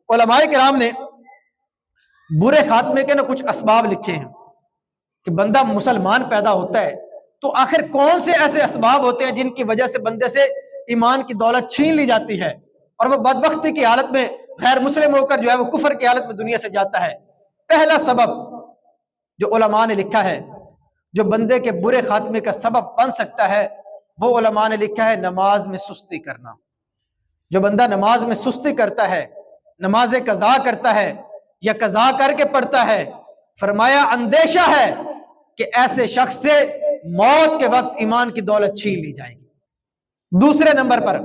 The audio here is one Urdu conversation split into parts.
علماء کرام نے برے خاتمے کے کچھ اسباب لکھے ہیں کہ بندہ مسلمان پیدا ہوتا ہے تو آخر کون سے ایسے اسباب ہوتے ہیں جن کی وجہ سے بندے سے ایمان کی دولت چھین لی جاتی ہے اور وہ بدبختی کی حالت میں غیر مسلم ہو کر جو ہے وہ کفر کی حالت میں دنیا سے جاتا ہے۔ پہلا سبب جو علماء نے لکھا ہے جو بندے کے برے خاتمے کا سبب بن سکتا ہے، وہ علماء نے لکھا ہے نماز میں سستی کرنا۔ جو بندہ نماز میں سستی کرتا ہے، نماز قضا کرتا ہے یا قضا کر کے پڑھتا ہے، فرمایا اندیشہ ہے کہ ایسے شخص سے موت کے وقت ایمان کی دولت چھین لی جائے گی۔ دوسرے نمبر پر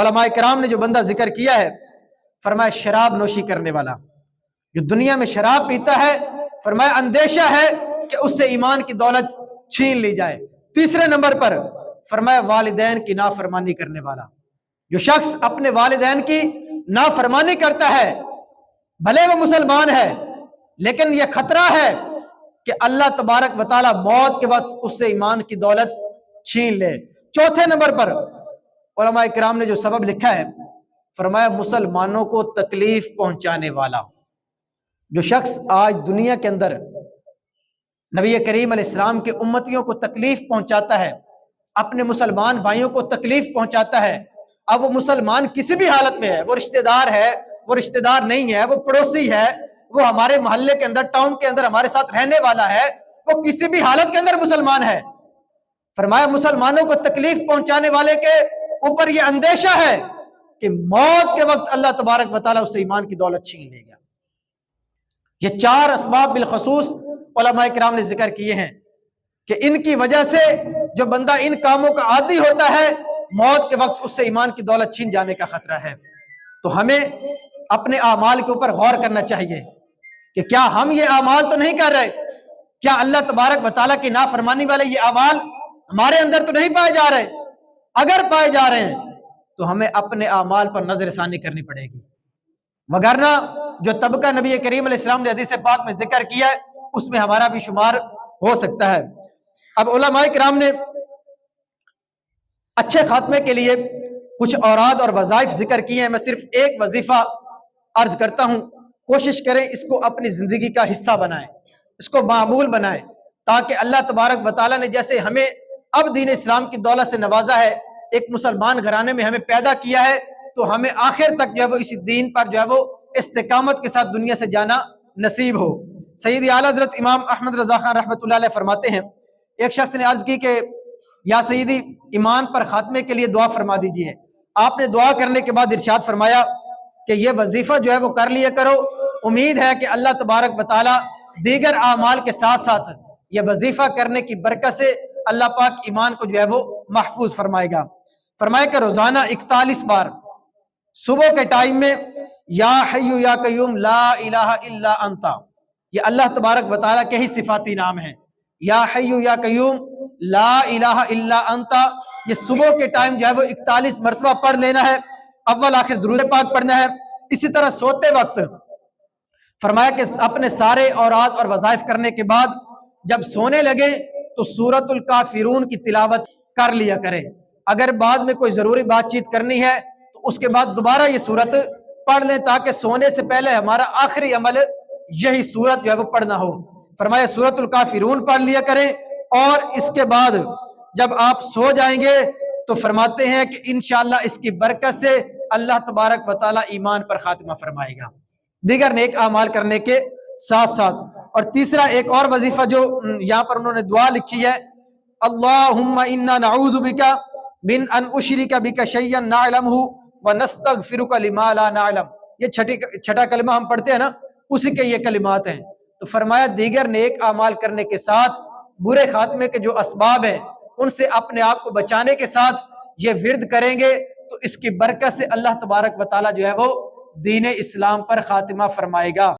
علماء کرام نے جو بندہ ذکر کیا ہے، فرمایا شراب نوشی کرنے والا، جو دنیا میں شراب پیتا ہے، فرمایا اندیشہ ہے کہ اس سے ایمان کی دولت چھین لی جائے۔ تیسرے نمبر پر فرمایا والدین کی نافرمانی کرنے والا، جو شخص اپنے والدین کی نافرمانی کرتا ہے، بھلے وہ مسلمان ہے لیکن یہ خطرہ ہے کہ اللہ تبارک و تعالی موت کے وقت اس سے ایمان کی دولت چھین لے۔ چوتھے نمبر پر علماء کرام نے جو سبب لکھا ہے، فرمایا مسلمانوں کو تکلیف پہنچانے والا، جو شخص آج دنیا کے اندر نبی کریم علیہ السلام کے امتیوں کو تکلیف پہنچاتا ہے، اپنے مسلمان بھائیوں کو تکلیف پہنچاتا ہے، اب وہ مسلمان کسی بھی حالت میں ہے، وہ رشتہ دار ہے، وہ رشتہ دار نہیں ہے، وہ پڑوسی ہے، وہ ہمارے محلے کے اندر، ٹاؤن کے اندر ہمارے ساتھ رہنے والا ہے، وہ کسی بھی حالت کے اندر مسلمان ہے، فرمایا مسلمانوں کو تکلیف پہنچانے والے کے اوپر یہ اندیشہ ہے کہ موت کے وقت اللہ تبارک و تعالیٰ اس سے ایمان کی دولت چھین لے گا۔ یہ چار اسباب بالخصوص علماء کرام نے ذکر کیے ہیں کہ ان کی وجہ سے جو بندہ ان کاموں کا عادی ہوتا ہے، موت کے وقت اس سے ایمان کی دولت چھین جانے کا خطرہ ہے۔ تو ہمیں اپنے اعمال کے اوپر غور کرنا چاہیے کہ کیا ہم یہ اعمال تو نہیں کر رہے، کیا اللہ تبارک و تعالیٰ کی نافرمانی والے یہ اعمال ہمارے اندر تو نہیں پائے جا رہے؟ اگر پائے جا رہے ہیں تو ہمیں اپنے اعمال پر نظر ثانی کرنی پڑے گی، وگرنہ جو طبقہ نبی کریم علیہ السلام نے حدیث پاک میں ذکر کیا ہے اس میں ہمارا بھی شمار ہو سکتا ہے۔ اب علماء کرام نے اچھے خاتمے کے لیے کچھ اوراد اور وظائف ذکر کیے ہیں، میں صرف ایک وظیفہ عرض کرتا ہوں، کوشش کریں اس کو اپنی زندگی کا حصہ بنائیں، اس کو معمول بنائیں، تاکہ اللہ تبارک و تعالیٰ نے جیسے ہمیں اب دین اسلام کی دولت سے نوازا ہے، ایک مسلمان گھرانے میں ہمیں پیدا کیا ہے، تو ہمیں آخر تک جو ہے وہ اسی دین پر جو ہے وہ استقامت کے ساتھ دنیا سے جانا نصیب ہو۔ سید اعلیٰ حضرت امام احمد رضا خان رحمۃ اللہ علیہ فرماتے ہیں، ایک شخص نے عرض کی کہ یا سیدی ایمان پر خاتمے کے لیے دعا فرما دیجئے۔ آپ نے دعا کرنے کے بعد ارشاد فرمایا کہ یہ وظیفہ جو ہے وہ کر لیا کرو، امید ہے کہ اللہ تبارک و تعالی دیگر اعمال کے ساتھ ساتھ یہ وظیفہ کرنے کی برکت سے اللہ پاک ایمان کو جو ہے وہ محفوظ فرمائے گا۔ فرمایا کہ روزانہ 41 بار صبح کے ٹائم میں یا حی یا قیوم لا الہ الا انت، یہ اللہ تبارک و تعالیٰ کے ہی صفاتی نام ہیں، یا حی یا قیوم لا الہ الا انت، یہ صبح کے ٹائم جو ہے وہ 41 مرتبہ پڑھ لینا ہے، اول آخر درود پاک پڑھنا ہے۔ اسی طرح سوتے وقت فرمایا کہ اپنے سارے اوراد اور وظائف کرنے کے بعد جب سونے لگے تو سورۃ الکافرون کی تلاوت کر لیا کرے، اگر بعد میں کوئی ضروری بات چیت کرنی ہے تو اس کے بعد دوبارہ یہ سورت پڑھ لیں، تاکہ سونے سے پہلے ہمارا آخری عمل یہی سورت جو ہے وہ پڑھنا ہو۔ فرمایا سورۃ الکافرون پڑھ لیا کریں، اور اس کے بعد جب آپ سو جائیں گے تو فرماتے ہیں کہ انشاءاللہ اس کی برکت سے اللہ تبارک و تعالی ایمان پر خاتمہ فرمائے گا، دیگر نیک اعمال کرنے کے ساتھ ساتھ۔ اور تیسرا ایک اور وظیفہ جو یہاں پر انہوں نے دعا لکھی ہے، اللہم انا نعوذ بک من ان اشرک بک شیئا نعلمہ ونستغفرک لما لا نعلم، یہ چھٹا کلمہ ہم پڑھتے ہیں نا، اسی کے یہ کلمات ہیں۔ تو فرمایا دیگر نیک اعمال کرنے کے ساتھ برے خاتمے کے جو اسباب ہیں ان سے اپنے آپ کو بچانے کے ساتھ یہ ورد کریں گے تو اس کی برکت سے اللہ تبارک و تعالی جو ہے وہ دین اسلام پر خاتمہ فرمائے گا۔